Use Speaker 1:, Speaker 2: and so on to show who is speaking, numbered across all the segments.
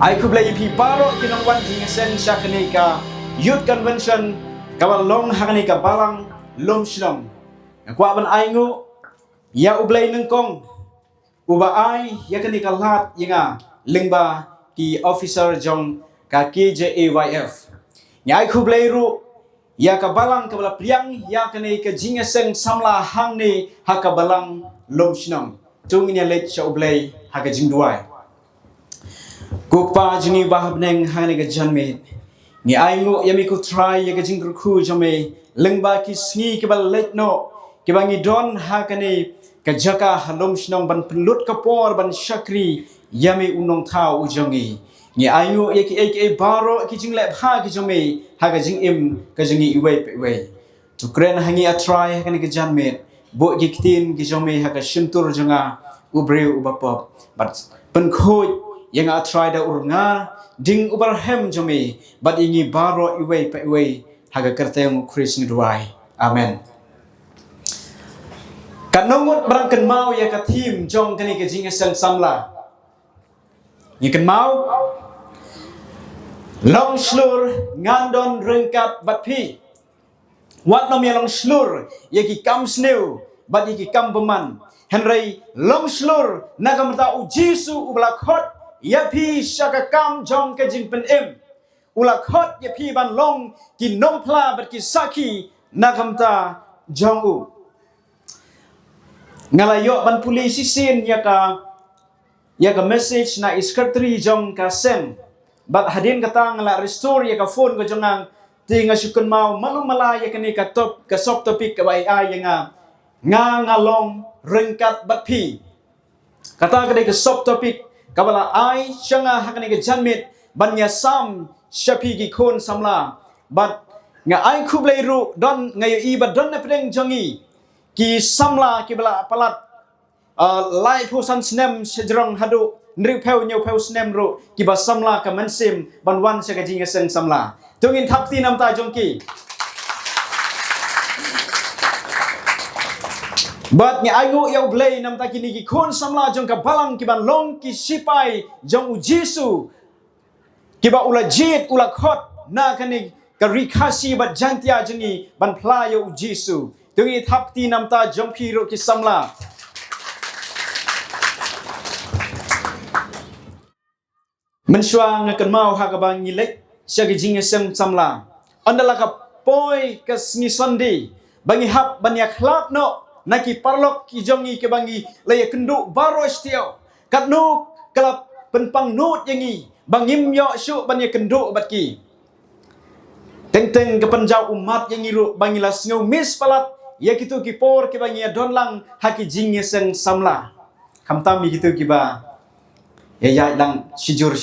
Speaker 1: Aku beli pi baro kinongwan jingasen syakanika youth convention kabalong hakanika balang lom shlom. Aku aban aingu ya ublay nengkong uba ai ya kanika lat yinga lingba ki officer jong ka KJAYF. Ya aku beli ru ya kabalang kabala priang ya kanika jingasen samla hangni hakabalang lom shlom. Tungnya let sya ublay haka jingduai. Kukpa jini bahab neng hane ga janmet ni aingu yami ku try ya ga jingru khu jame lengba ki sngi ke bal let no ke bangi don hakane ka jaka halom shnong ban penlut ka por ban shakri yami unong thau ujongi ni aingu ya ki ek baro ki jing lep ha ki jame ha ga jing im ka jingi iwe pe tu kren hangi a try hane ga janmet bo ki ktin ki jame ha ka shimtur jonga ubre ubapop but pen khoi yang a try da urunga ding ubarhem jome but ingi baro iwe pa iwe haga kerteng Chris ngduai amen kanongut berangkan mau ya ka team jong kani ke jinga sang samla ni kan mau long slur ngandon rengkat bat pi wat nom ya long slur ya ki kam sneu bat ki kam beman henry long slur nagamta u jisu ublakot ya pi shaka kam jong ke jing pen em ula khot ya pi ban long ki nong pla bat ki saki nagamta jong u ngalayo ban polisi sin ya ka message na secretary jong ka sem bat hadin kata ngala restore ya ka phone ko jongang tinga sukun mau malu mala ya kani ka top ka sop topic ka bai ai nga ngalong rengkat bat pi kata ka ka sop topic kabala ai shanga hakani ke janmit banya sam shapi gi khon samla bat nga ai khublai ru don ngayo i bat don na pedeng jongi ki samla ki bala palat lai phu san snem sejrong hadu nriu pheu nyau pheu snem ru ki ba samla ka mansim ban wan se ka jinga seng samla tungin thapti nam ta jongki bat ni aingu yau blay nam ta kini ki khon samla jong ka balang ki ban long ki sipai jong u jisu ki ba ula jit ula khot na kani ka rikasi bat jantia jengi ban phla yo u jisu tungi thapti nam ta jong phi ro ki samla menshwa ngakan mau ha ka bang ngilek syagi jinga sem samla andala ka poi ka sni sandi bangi hap ban ya khlap no naki parlok ki jongi ke bangi laya kendu baro stiao katnu kalap penpang nut yangi bangim yo syu banya kendu batki teng ke penjau umat yangi ru bangi las ngau mis palat ya kitu ki por ke bangi don lang haki jinge seng samla kamtami kitu ki ba ya lang sijur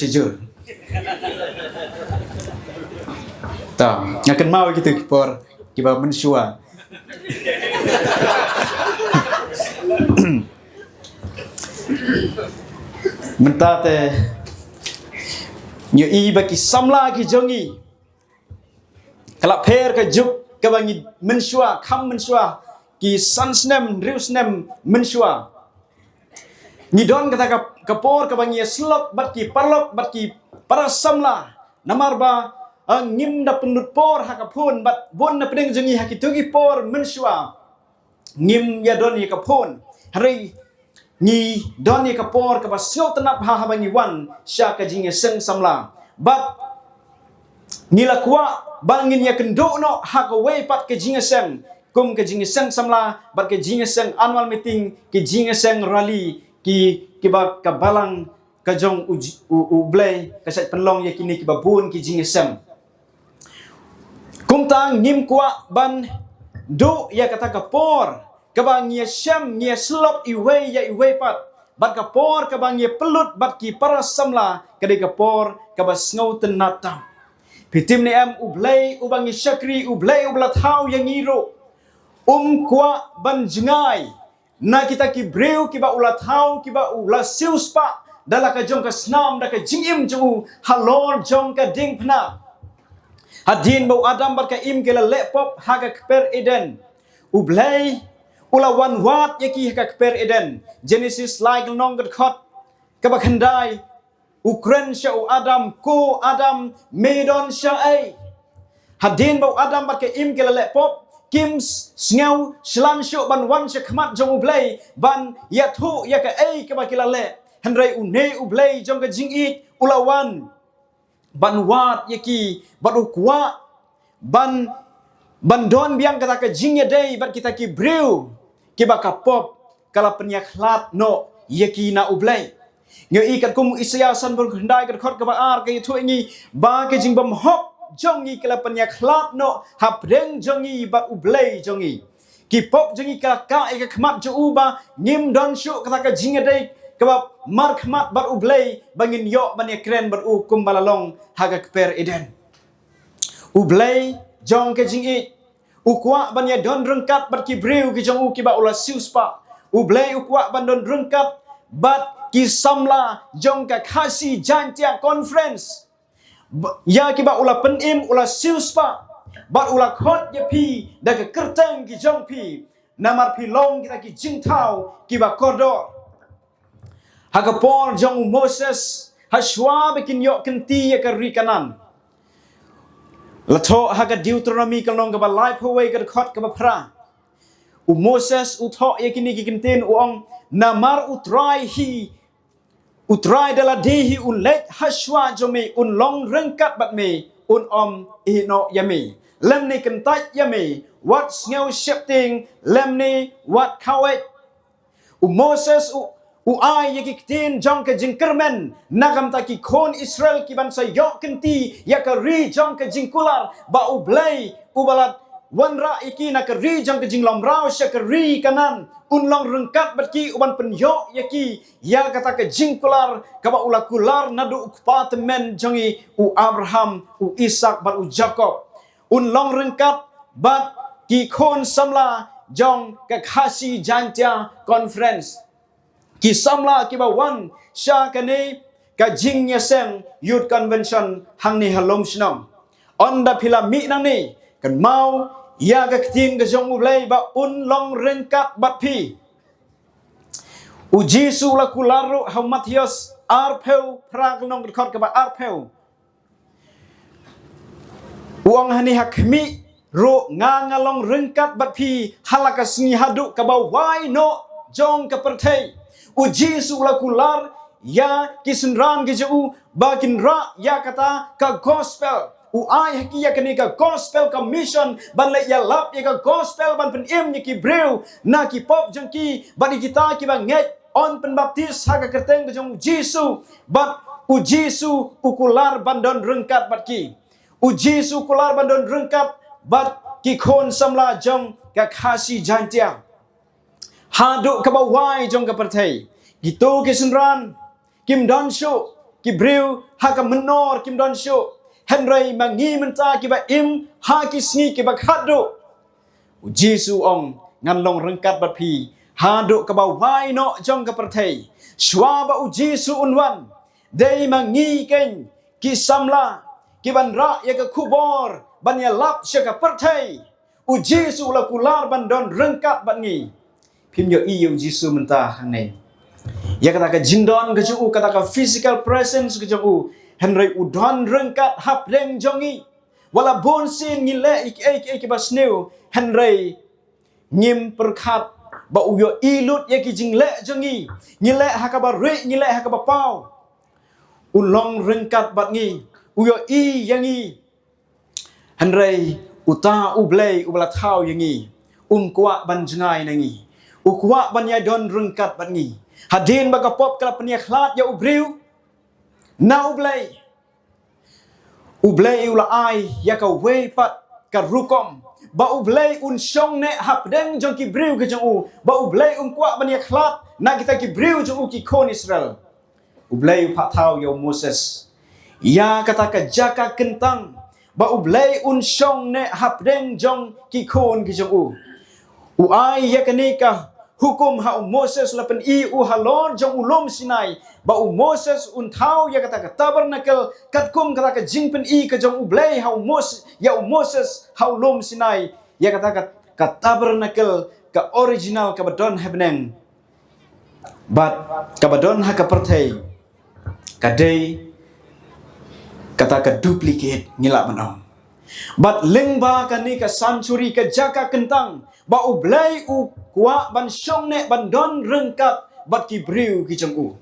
Speaker 1: ta ngakan mau kitu ki por ki ba mensua mentate nyu i baki samla ki jongi kala pher ka juk ka bangi mensua kham mensua ki sansnem riusnem mensua ni don kata ka kapor ka bangi slok bat ki parlok bat ki para samla namarba ngim da penut por hakapun bat bon na pedeng jongi hakitugi por mensua ngim ya don ya kapon hari ni don ya kapor ka basyo tanap ha bangi wan sya ka jinge seng samla bat nila kwa bangin ya kendo no ha ka we pat ka jinge seng kum ka jinge seng samla bat ka jinge seng annual meeting ki jinge seng rally ki ba ka balang ka jong u blay ka sat penlong ya kini ki babun ki jinge seng kum tang ngim kwa ban do ya kata kapor kabang ye syam ye slop iwe ya iwe pat bat kapor kabang ye pelut bat ki para samla kade kapor kabas ngau tenatam pitim ne am ublay ubang ye syakri ublay ublat hau yang iro kwa ban jengai na kita ki breu ki ba ulat hau ki ba ulas siuspa dala ka jong ka snam da ka jingim jong halor jong ka ding pna hadin bau adam bat ka im ke la lepop haga per eden ublay ula wan wat yaki haka per eden Genesis like nong gat khot kabakhandai Ukren syau Adam ko Adam medon syai. Hadin bau Adam bat ke im ke lelek pop kim sngew slan syuk ban wan syakmat jong ublay ban ya thu ya ke ai ke bakila le henrai une ublay jong ke jingit ulawan ban wat yaki bat ukwa ban don biang kata ke jingya dei bat kita ki brew ke bakapop kala penyakhlat no yaki na ublay ngei kat kum isya san bor hendai kat khot ke baar ke thu ngi ba ke jing bam hop jongi kala penyakhlat no hapreng jongi ba ublay jongi ki pop jongi ka e ka khmat jo uba ngim don shu kata ka jingya dei kebab mar khmat bat ublay bangin yo ban ekren bat u kum balalong haga kper eden ublay jong ke jingi ukwa ban ya don rengkat bat ki brew ki jong u ki ba ula siuspa ublay ukwa ban don rengkat bat ki samla jong ka khasi jantia conference ya ki ba ula penim ula siuspa bat ula khot ya pi da ka kerteng ki jong pi namar pi long kita ki jingtau ki ba kordor hagapor jong Moses hashwa bikin yok kenti ya ka rikanan lato haga Deuteronomy kalong ka ba life away ka khot ka ba pra Moses utho ya kini ki kentin uong namar utrai dala dehi let hashwa jome long rengkat bat me ino yami lem ni kentat yami what snow shifting lem ni what kawet Moses ai yaki ktin jong ke jingkermen nagam ta ki kon Israel ki bansa yok kenti ya ka ri jong ke jingkular ba ublay ubalat wanra iki na ka ri jong ke jinglom rao sya ka ri kanan unlong rengkat batki uban penyo yaki ya kata ke jingkular ka ba ulakular nadu ukpatemen jongi u Abraham u Ishak bat u Jacob unlong rengkat bat ki kon samla jong ke khasi jantia conference ki samla ki ba wan sya kane ka jingnya seng youth convention hang ni halom shnam onda phila mi nang ni kan mau ya ka ktin ka jong ulai ba long rengkat bat pi uji su la kularu ha Matius arpeu prak nong khot ka ba arpeu uang hani hakmi ro ngangalong rengkat bat pi halaka sngi hadu ka ba wai no jong ka perthei uji su la kular ya kisunran ke ju bakin ra ya kata ka gospel ai haki ya kani ka gospel ka mission ban le ya lap ya ka gospel ban pen im ni ki brew na ki pop jang ki ban kita ki ban nget on pen baptis ha ka kerteng ke jong Jisu bat u Jisu ukular bandon rengkat bat ki u Jisu kular bandon rengkat bat ki khon samla jong ka khasi jantia hadu ka bawai jong ka perthei gitu ke sunran kim don shu ki brew ha ka menor kim don shu Henry mangi menta ki ba im ha ki sngi ki ba khadu Jisu ong ngan long rengkat bat pi hadu ka ba wai no jong ka perthei shwa ba Jisu unwan dei mangi ken ki samla ki ban ra ya ka kubor ban ya lap sya ka perthei Jisu la kular ban don rengkat bat ngi phim yo i Jisu menta hang nei ya kata ka jingdon ke ju kata ka physical presence ke ju Henry udon rengkat hap leng jongi wala bonsin ngile ik basneu Henry ngim perkhat ba uyo ilut ya ki jingle jongi ngile hakaba re ngile hakaba pau ulong rengkat bat ngi uyo i yangi Henry uta ublay ubla thau yangi kwa ban jengai nangi ukwa ban ya don rengkat bat ngi hadin baga pop kala penyakhlat ya ubriu na ublay ula ai ya ka wei pat ka rukom ba ublay un shong ne hap deng jong ki briu ke jong u ba ublay kwa ban ya khlat na kita ki briu jong u ki kon Israel ublay phat thau yo Moses ya kata ka jaka kentang ba ublay un shong ne hap deng jong ki kon ki jong u ai ya kanika hukum ha Moses lapen i halon jong ulom Sinai ba Moses thau ya kata tabernacle katkum kata ka jingpen i ka jong ublay ha Moses ha ulom Sinai ya kata ka tabernacle ka original ka badon hebneng but ka badon ha ka perthei Kadai kata ka duplicate ngilak menong. Bat lengba kani ka sancuri ka jaka kentang ba ublai u kwa ban syong ne ban don rengkat bat ki briu ki jeng u.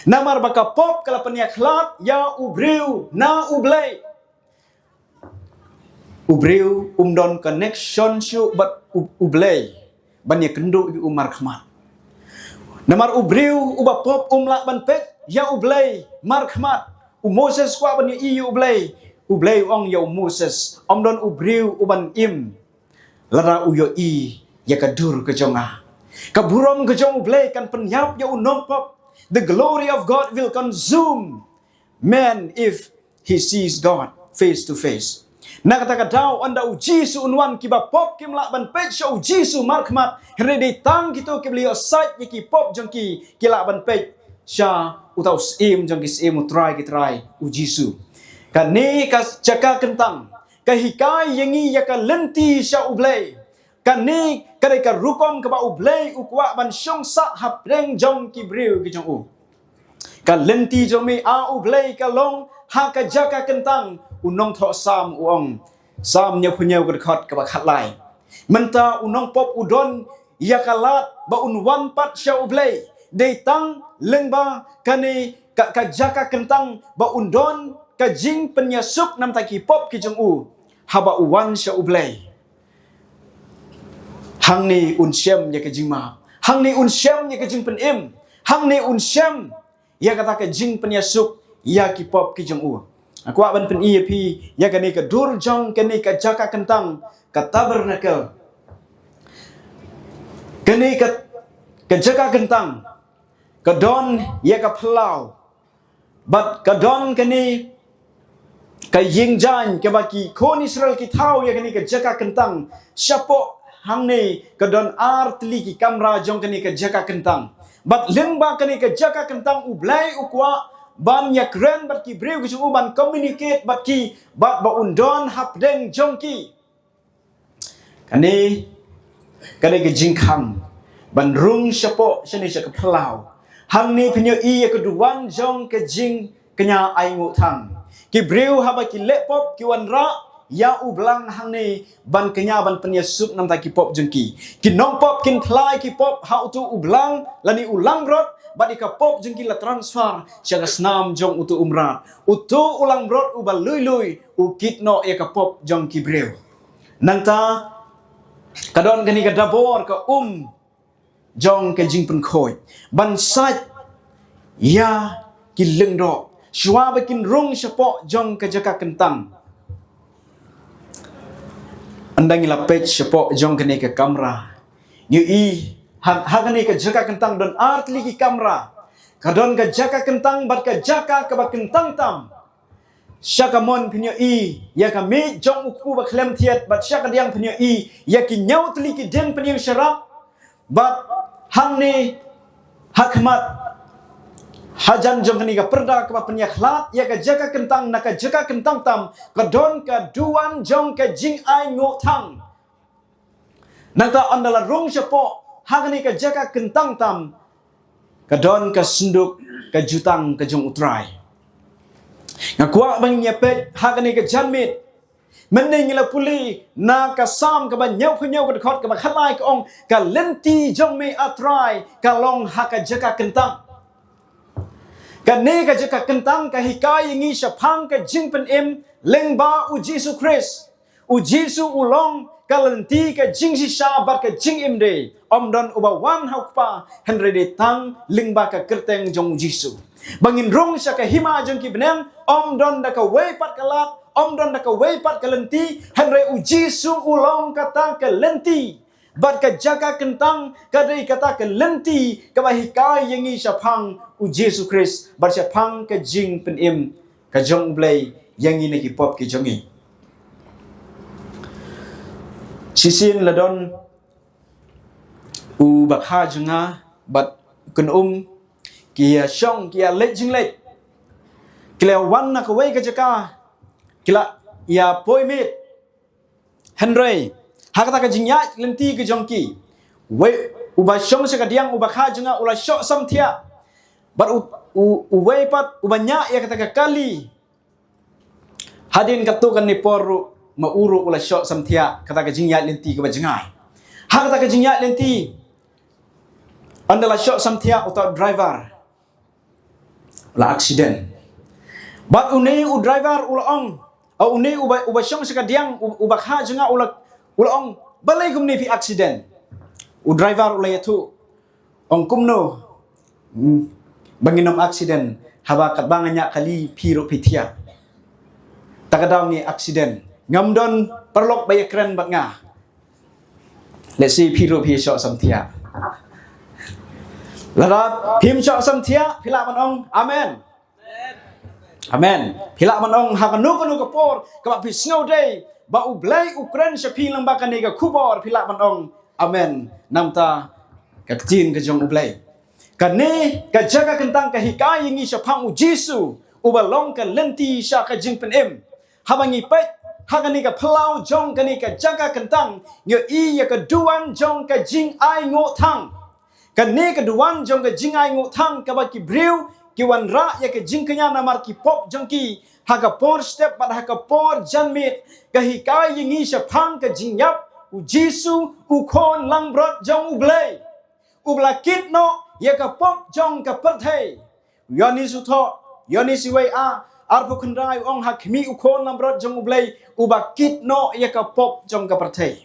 Speaker 1: Namar baka pop kala peniaklat ya ubriu na ublai. Ubriu umdon connection syu bat ublai ban ya kendu bi umar khmat. Namar ubriu uba pop umlak ban pet ya ublai mar khmat. Moses kwa ban ya ublai. Ublai ong ya Moses omdon ubriu uban im lara uyo ya kadur ke jonga. Kaburom ke jong ublai kan penyap ya unong pop. The glory of God will consume man if he sees God face to face. Na kata daw anda uji su unwan kiba pop kim lak ban pet show uji su markmat rede tang gitu ki beli site ki pop jong ki lak ban pet sha utau sim jong ki sim utrai uji su. Kani ka jaka kentang ka hikai yangi ya ka lenti sha ublai. Kani kadai ka rukom ka ba ublai ukwa ban syong sa hapreng jong ki briu ki jong u. Ka lenti jong mi a ublai ka long ha ka jaka kentang unong tho sam uong sam nya punya gudkhot ka ba khat lai. Menta unong pop udon ya kalat ba unwan pat sha ublai. Dei tang lengba kani ka jaka kentang ba undon ka jing penyasuk nam taki pop ki jong u. Haba uwan sha ublai. Hang ni unsyam ya ke jing ma. Hang ni unsyam ya ke jing pen im. Hang ni unsyam ya kata ke jing penyasuk ya ki pop ki jong u. Aku ban pen EP ya kani ke dur jong kani ke jaka kentang ke tabernakel. Kani ke jaka kentang ke don ya ke pelau. Bat ke don kani ke ying jan ke baki kon Israel ki tau ya kani ke jaka kentang. Siapa hang ni ke don artli ki kamera jong kani ke jaka kentang. Bat lengba kani ke jaka kentang ublai ukwa ban ya keren bat ki breu ki ban communicate bat ki ba undon hapdeng jong ki. Kani ke jingkam ban rung siapa sini ke pelau. Hang ni penyo ya keduan jong ke jing kenya ai ngu thang. Ki breu haba ki lepop ki wan ra ya ublang hang ni ban kenya ban penyasup nam ta ki pop jengki. Ki nong pop kin thlai ki pop ha utu ublang lani ulang brot bat ka pop jengki la transfer syaga snam jong utu umrat. Utu ulang brot ubal lui ukit no ya ka pop jong ki breu. Nang ta kadon kani ka dabor ka jong ke jing pen khoi. Ban sat ya ki lengdo Shua bikin rung sepok jong ke jaka kentang. Andangi lapet sepok jong kene ke kamera. Yu hagani ke jaka kentang don art lagi kamera. Kadon ke jaka kentang bat ke jaka ke ba kentang tam. Syaka mon penyo ya kami jong uku ba klem tiat bat syaka diang penyo ya ki nyau tli ki den penyo syarak bat hang ni hakmat hajan jong kani ka perda ka penyakhlat ya ka jaka kentang na ka jaka kentang tam kadon ka duan jong ka jing ai ngo thang nangta andala rong syapo hagani ka jaka kentang tam kadon ka senduk ka jutang ka jong utrai ngakwa bang nyepet hagani ka janmit mening la puli na ka sam ka ban nyau ka khot ka ba khalai ka ong ka lenti jong me atrai ka long ha ka jaka kentang Kani ka jaka kentang ka hikai ngi syapang ka jing pen im lengba u Jesu Christ. U Jesu ulong kalenti ka jing si sabat ka jing im de. Om don uba wan hau pa henre de tang lengba ka kerteng jong Jesu. Bangin rong sya ka hima jong ki benang om don da ka wei pat kalat om don da ka wei pat kalenti henre u Jesu ulong kata ka lenti. Bat ka jaka kentang kadai kata ka lenti ka bahikai yangi syapang u Jesu Christ bar syapang ka jing pen im ka jong blai yangi neki pop ki jongi sisin ladon u bakha junga bat kun kia syong kia let jing let kila wan na ka wei ka jaka kila ya poimit Henry hakata ka jingya lenti ke jongki we uba syong se kadiang uba kha junga ula syok sam thia bar uwaipat ubanya ya kata kali hadin katukan ni poru mauru ula syok samtia kata ka jingya lenti ka bajengai ha kata ka jingya lenti andala syok samtia uta driver la accident bat unei u driver ula ong au unei uba syong sekadiang ubak ha jenga ula ong balai gumni pi accident u driver ula yatu ong kumno banginom accident haba kat banganya kali piro pitia takadaw ni accident ngamdon perlok baya keren bat nga let's see piro pi syok samtia lada pim syok samtia pila man ong amen amen pila man ong hakanu kanu kapor ka pi snow day ba u blai ukren syapi lang bakan ni ka kubor pila man ong amen namta ka kecin ka jong u blai kane ka jaga kentang ka hikai ngi syapang u jisu ubalong ka lenti sya ka jing pen em habangi pet hagani ka plau jong kani ka jaga kentang nyo i ya ka duan jong ka jing ai ngo thang kane ka duan jong ka jing ai ngo thang ka ba ki briu ki wan ra ya ka jing kanya na mar ki pop jong ki haga por step ba haga por janmit ka hikai ngi syapang ka jing yap u jisu u kon lang brot jong u blai u blakit no ya ka pop jong ka perthei yani su tho yani si wei a arpu khandrai ong hakmi u khon lamrot jong ublei u bakit no ya ka pop jong ka perthei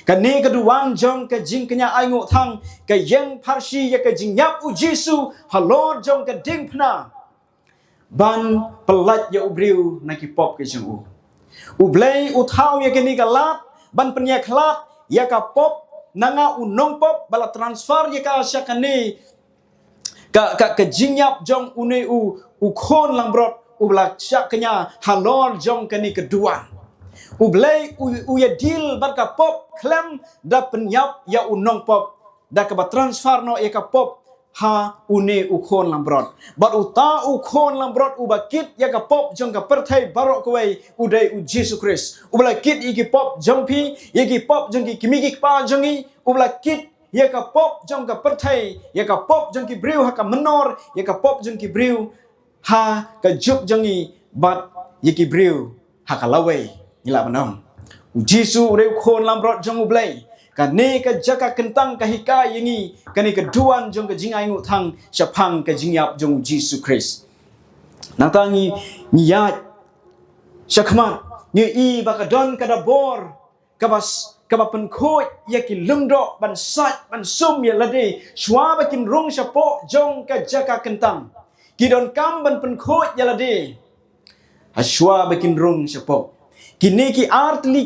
Speaker 1: ka ne ka duwan jong ka jing kanya ai ngo thang ka yeng parsi ya ka jing yap u jisu halor jong ka ding phna ban pelat ya ubriu na ki pop ka jong u ublei u thau ya ka ni ka lat ban penya khlat ya ka pop nanga unong pop bala transfer ya ka syakani ka jingyap jong une u khon lambrot u blak syaknya halor jong kani kedua u blai u ya deal bar ka pop klem da penyap ya unong pop da ka transfer no ya ka pop ha une u khon lambrot bat u ta u khon lambrot u bakit ya ka pop jong ka perthai barok kwei u dei u Jesus Christ u blakit iki pop jong pi iki pop jong ki kimi ki pa jong i u blakit ya ka pop jong ka perthai ya ka pop jong ki briu ha ka menor ya ka pop jong ki briu ha ka jup jong i bat ya ki briu ha ka lawei ila manong u jisu reu khon lambrot jong u blai ka ne ka jaka kentang ka hikai yangi ka ne ka duan jong ka jingai ngu thang syapang ka jingyap jong jisu Christ natangi niyat syakmat ni i bakadon ka dabor kabas kabapan khoi ya ki lungdo ban sat ban sum ya lade shwa bakin rung syapo jong ka jaka kentang kidon kam ban pen khoi ya lade ashwa bakin rung syapo kini ki art li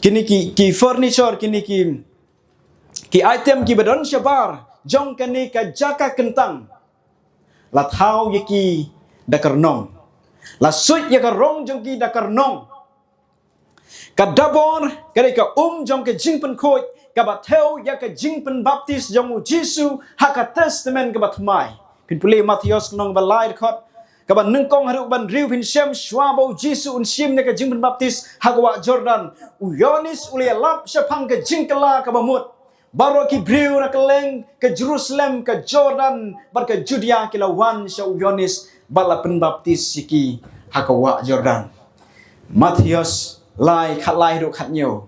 Speaker 1: kini ki furniture kini ki item ki badon syabar jong kani ka jaka kentang la thau ya ki dakarnong la sut ya ka rong jong ki dakarnong kadabor kare ka jong ka jingpen khoi ka batheu ya ka jingpen baptist jong u jisu ha ka testament ka bathmai pin pule Matius nong balai khot ka ban nungkong haru ban riu pin shem shwabo jisu un sim ne ka jingpen baptist ha ka Jordan u yonis ule lap syapang ka jingkala ka bamut baro ki briu na keleng ke Jerusalem ke Jordan bar ka Judea ki lawan sya u yonis bala pen baptist siki ha ka Jordan Matius lai khat lai do khat nyo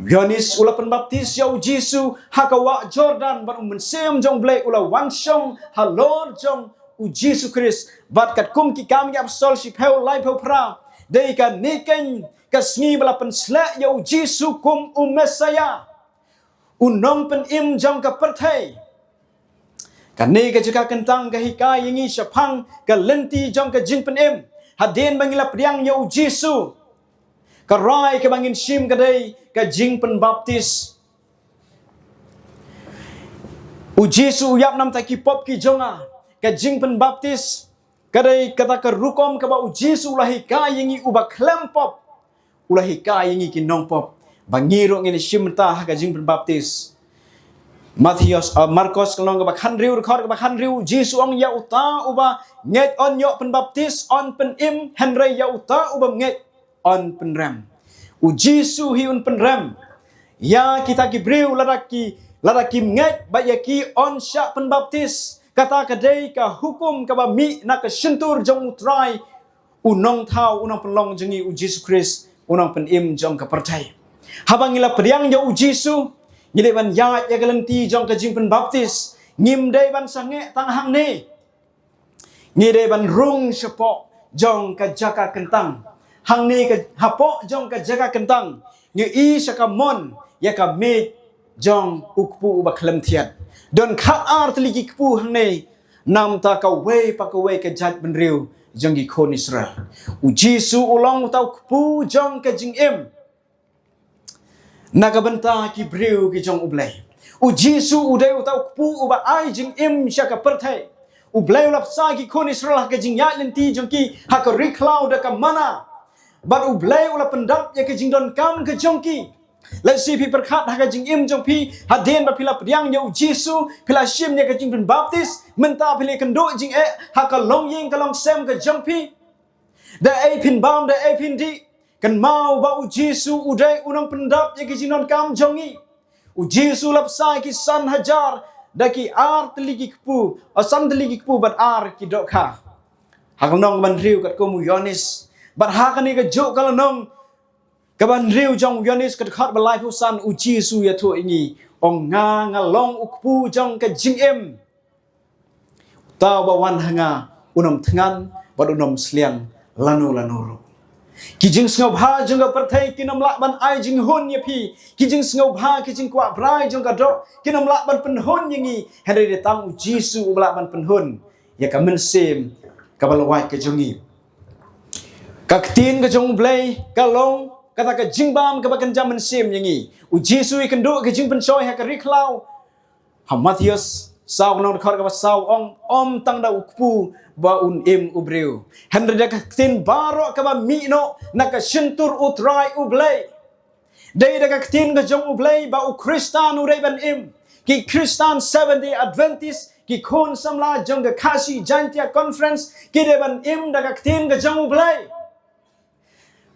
Speaker 1: yonis ulapan baptis yau jisu hakawa Jordan ban sem jong blai ula wan shong halor jong u jisu Christ bat kat kum ki kam yap sol si pheu lai pheu pra dei ka niken ka sngi balapan sla yau jisu kum Mesaya unong pen im jong ka perthai ka ne ka jika kentang ka hikai yangi syapang ka lenti jong ka jing pen im hadin bangila priang yau jisu karai ke bangin sim kadai ka jing pen baptis u jisu yap nam ta ki pop ki jonga ka jing pen baptis kadai kata ka rukom ka ba u jisu lahi ka yangi u ba klem pop ulahi ka yangi ki nong pop bangiro ngini sim ta ka jing pen baptis Matius Marcos kalong ka ba khanriu record ka ba khanriu jisu ong ya uta uba nget on yo pen baptis on pen im henry ya uta uba nget on penram u jisu hi un penram ya kita ki briu ladaki nget ba ya ki on sya pen baptis kata kadai ka hukum ka ba mi nak ka sentur jong utrai unong thau unong penlong jengi u Jesus Christ unong penim jong ka percaya habang ila priang jo u Jesus ngile ban ya ya galenti jong ka jing pen baptis ngim dai ban sange tang hang ne ngide ban rung sepo jong ka jaka kentang hang ni ka hapo jong ka jaka kentang ngi i saka mon ya ka me jong ukpu ba khlem thiat don khat ar tli ki kpu hang ne nam ta ka we pa ka we ka jat ben riu jong gi khon Israel u Jisu ulong tau kpu jong ka jing em naga benta ki briu ki jong ublai u Jisu u deu tau kpu ba ai jing em saka perthai u blai lap sa ki khon Israel ka jing ya lenti jong ki ha ka riklau da ka mana but u blai ula pendap ya ka jing don kam ka jong ki let's see pi perkhat ha ka jing im jong pi haden ba pila priang ya u Jisu pila shim ya ka jing pen baptis menta pili kendo jing ha ka long ying ka long sem ka jong pi da ai pin bam da ai pin di kan mau ba u Jisu u dai unang pendap ya ka jing don kam jong i u Jisu lap sa ki san hajar daki ar teligi kpu asan teligi kpu bat ar ki dok kha hang nong ban riu kat ko mu Yohanes bat ha kan ni ka jo kala nong ka ban riu jong Yohanes kat khat ba lai pu san u Jisu ya tho ingi ong nga nga long u kpu jong ka jing em taw ba wan hanga unom thngan bat unom sliang lanu ro ki jing sngob ha jong ka perthai kinom la ban ai jing hon ye pi ki jing sngob ha ki jing kwa brai jong ka do kinom la ban pen hon yingi hare de tang u Jisu u la ban pen hon ya ka men sem ka balawai ka jongi ka tin ka jong blai ka long kata ka jing bam ka bakan jam men sem yingi u Jisu i kan do ka jing pen choi ha ka riklau ha Matius sau nong khot ka sau om tang da ukpu ba un im ubreu henre da tin baro ka ba mi no naka sentur utrai ublai dei da tin ga jong ublai ba u Kristan u ban im ki Kristan 70 Adventist ki khon samla jong ga Kashi Jantia Conference ki de ban im da tin ga jong ublai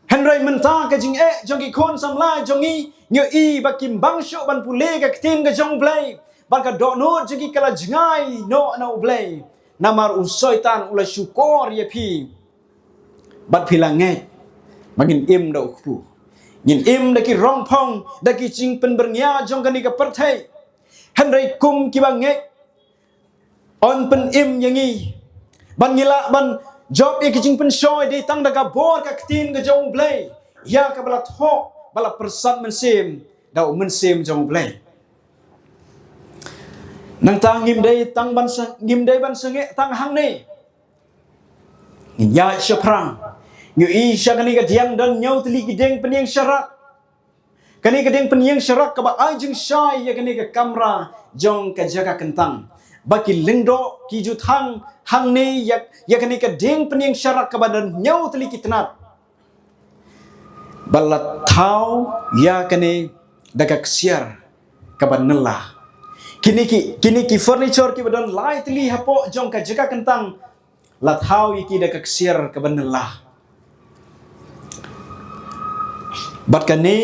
Speaker 1: henre menta ka jing jong ki khon samla jong i nyo i ba kim bang sho ban pule ga tin ga jong ublai ba ka do no jigi kala jingai no na ublai namar usoitan ula syukor ya pi bat pilangai magin im da ukpu ngin im da ki rong phong da ki ching pen bernya jong kan ka perthai henry kum ki bangai on pen im yangi ban ngila ban job e ki ching pen shoy de tang da ka bor ka tin ga jong blai ya ka bala tho bala persat men sim da men sim jong blai nang tang ngim dei ban sange tang hang ne ya shaprang nyu i shagani ka diang dan nyau tli gideng penyeng syarak kani gideng penyeng syarak ka ba ai jing shai ya kani ka kamera jong ka jaga kentang baki lingdo ki ju thang hang ne ya kani ka deng penyeng syarak ka ba dan nyau tli kitnat balat thau ya kani daga ksiar ka ba nela kini ki furniture ki badon lightly hapo jong ka jaga kentang la thau iki da kaksir ka banela bat kani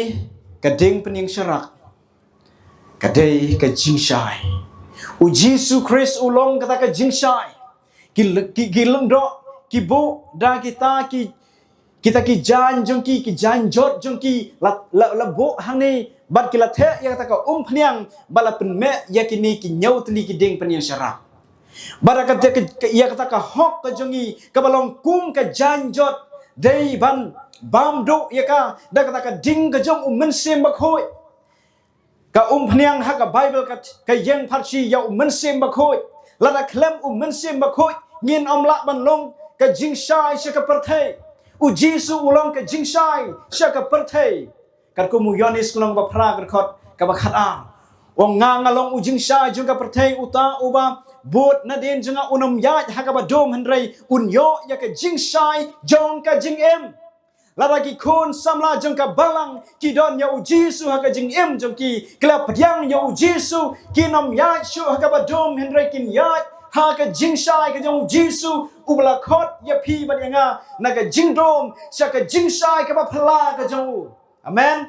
Speaker 1: kadeng pening syarak kadai ka jingshai u Jisu Christ ulong kata ka jingshai ki leng do ki bu da kita ki jan jong ki jan jot jong ki la bo hang ni bat kila the ya kata ka phniang bala pen me yakini ki nyau tli ki ding pen yang syarak barakat ya kata ka hok ka jongi ka balong kum ka janjot dei ban bam do ya ka da kata ka ding ka jong men sem bakhoi ka phniang ha ka bible ka yang pharchi ya men sem bakhoi la da klem men sem bakhoi ngin la ban long ka jing shai sha ka perthai u Jisu ulong ka jing shai sha ka perthai kat ko mu Yohanes kulong ba phra ka khot ka ba khat a ong nga ngalong u jing shai jung ka perthai uta uba bot na den junga unom ya ha ka ba dom hanrei unyo ya ka jing shai jong ka jing em la ra ki khon samla jong ka balang ki don ya u Jisu ha ka jing em jong ki kla phyang ya u Jisu ki nom ya shu ha ka ba dom hanrei kin ya ha ka jing shai ka jong Jisu ubla khot ya phi ba nga na ka jing dom sha ka jing shai ka ba phla ka jong amen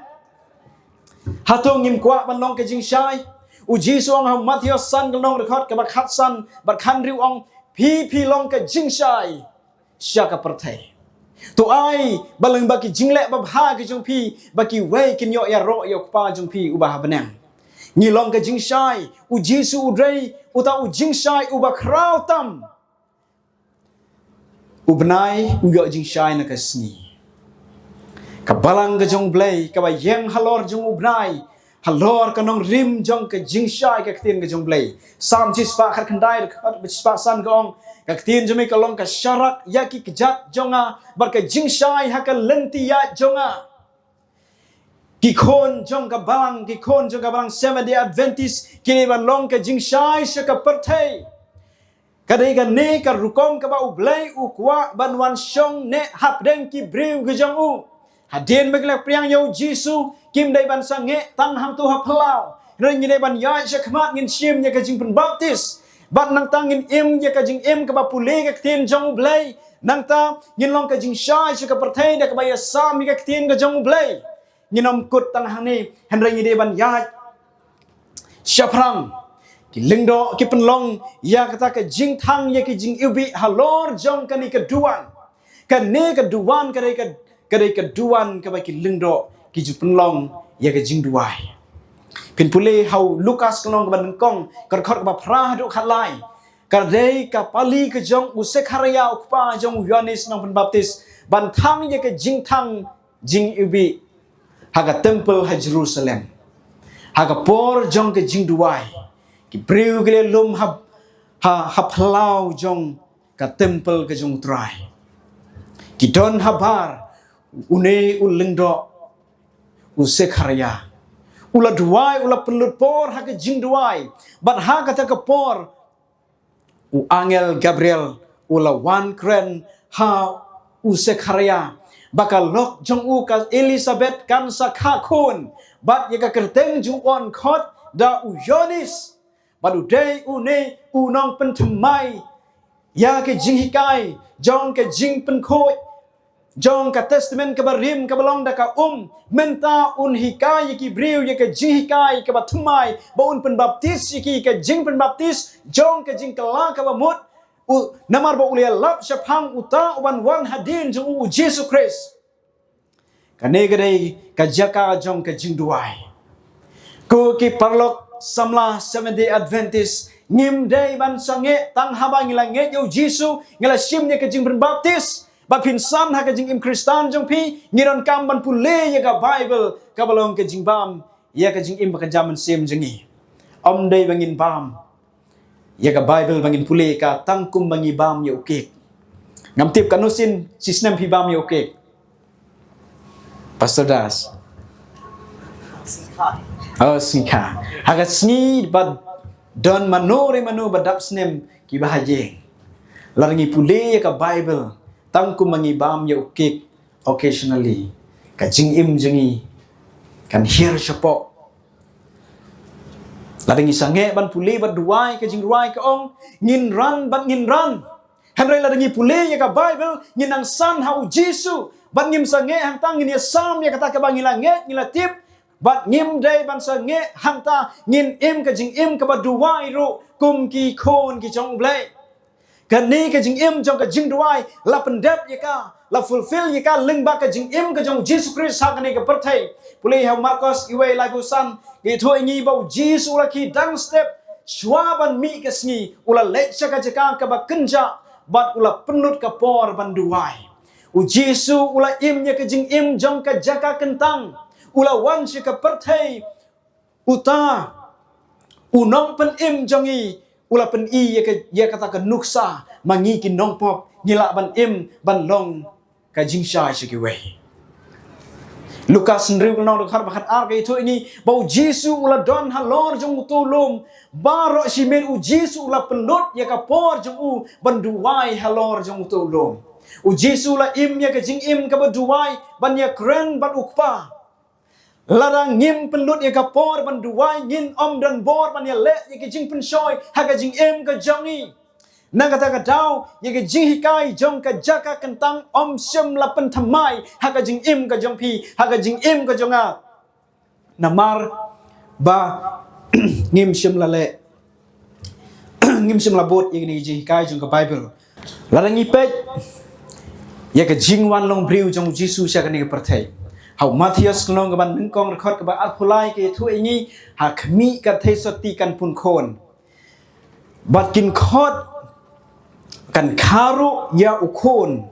Speaker 1: hatong ngim kwa ban long ka jing shai uji suang ham Matthew san kalong record ka bakhat san bakhan riu ong pi long ka jingshai syaka perthai tu ai baleng baki jingle babha ke jong pi baki wei kin yo ya ro yo pa jong pi ubah benang ni long ka jingshai uji su udrei uta u jingshai ubah krau tam ubnai uyo jingshai na kasni kabalang ka jong blay ka ba yeng halor jong ubnai halor ka nong rim jong ka jingshai ka ktin ka jong blay sam chispa khat khandai khat chispa san ka ong ka ktin jome ka long ka sharak yaki kjat jonga bar ka jingshai ha ka lenti ya jonga ki khon jong ka balang Seventh Day Adventist kini ban long ka jingshai sha ka perthai kadai ka ne ka rukom ka ba ublai ukwa banwan shong ne hap deng ki briu ka jong u hadien meglek priang yo jisu kim dai ban sange tang ham tu hap hlau ring ni ban ya sha khmat ngin shim nya ka jing pen baptist bat nang ta ngin im ya ka jing im ka ba pule ka ktin jong blai nang ta ngin long ka jing shai sha ka perthai da ka ba ya sam ka ktin ka jong blai nginom kut tang hang ni han ring ni ban ya sha prang ki lingdo ki penlong ya kata ka jing thang ya ki jing ubi halor jong ka ni ka duan ka ne ka duan ka ka duan ka ba ki lingdo ki ju penlong ya ka jing duai pin pule hau Lukas kanong ban kong kar khot ba phra do khalai kar dei ka pali ka jong u sekharia ukpa jong Yohanes nong pen baptis ban thang ye ka jing thang jing ubi haga temple ha Jerusalem haga por jong ka jing duai ki priu gele lum ha phlau jong ka temple ka jong trai ki don habar une ulengdo u sekharia ula duai ula pelut por ha ka jing duai bat ha kata ka por u angel Gabriel ula wan kren ha u sekharia bakal lok jong u ka Elizabeth kan sakha khun bat ye ka kerteng jung on khot da u Yohanes bat u dei u ne u nong pen thmai ya ke jing hikai jong ke jing pen khoi jong ka testament ka barim ka balong da ka menta un hikai ki briu ye ka jing hikai ka ba thmai ba un pen baptis ki ka jing pen baptis jong ka jing kala ka ba mut u namar ba ulia lap shaphang uta uban wan hadin jong u Jesus Christ ka negre ka jaka jong ka jing duai ko ki parlok samla Seventh Day Adventist ngim dei ban sange tang haba ngila nge yo Jesus ngila shim ne ka jing pen baptis ba pinsan ha ka jing im Kristan jong pi ngiron kam ban pule ya ka Bible ka balong ka jing bam ya ka jing im ka jaman sem jengi om dei bangin bam ya ka Bible bangin pule ka tangkum bangi bam ya ukek ngam tip kanusin sistem pi bam ya ukek Pastor Das oh singka haga sngi bad don manore manu badap snem ki bahaje larangi pule ya ka Bible tangkum mangi bam ya ukek occasionally ka jing im jengi kan hear shapo larangi sange ban pule bad duai ka jing duai ka ong ngin ran hanrai larangi pule ya ka Bible ngin ang san hau Jisu ban ngim sange hang tang ngin ya sam ya kata ka bangila nge ngila tip bat ngim dei ban sange hang ta ngin im ka jing im ka ba duai ru kum ki khon ki chong blai kan ni ka jing im jong ka jing duai la pendep ya ka la fulfill ya ka ling ba ka jing im ka jong Jesus Christ ha ka ni ka perthai pulei ha Marcos iwe lai bu san ki thoi ngi ba Jesus la ki dang step shwaban mi ka sngi ula le chaka jaka ka ba kenja bat ula penut ka por ban duai u Jesus ula im ya ka jing im jong ka jaka kentang ula wan shi ka perthai uta unong pen im jongi ula pen i ya kata ka nuksa mangi ki nong pop ngila ban im ban long ka jingsha shi ki wei Lukas nriu nong khar bakhat ar kai thoi ni bau Jisu ula don halor jong utulum baro shi men u Jisu ula penlut ya ka por jong u ban duai halor jong utulum u Jisu ula im ya ka jing im ka ba duai ban ya kren ban ukpa larang ngim penlut ya ka por ban duai ngin om dan bor ban ya le ya ka jing pen shoi ha ka jing em ka jongi nang kata ka dau ya ka jing hikai jong ka jaka kentang om sem la pen thamai ha ka jing em ka jong pi ha ka jing em ka jonga namar ba ngim sim la le ngim sim la bot ini ji kai jong ka Bible la ngi pet ya ka jingwan long briu jong Jesus ya ka ni ka perthai hau Matthias long ka ban ning kong record ka ba apulai ke thu ini ha khmi ka thei soti kan pun khon bat kin khot kan kharu ya ukhon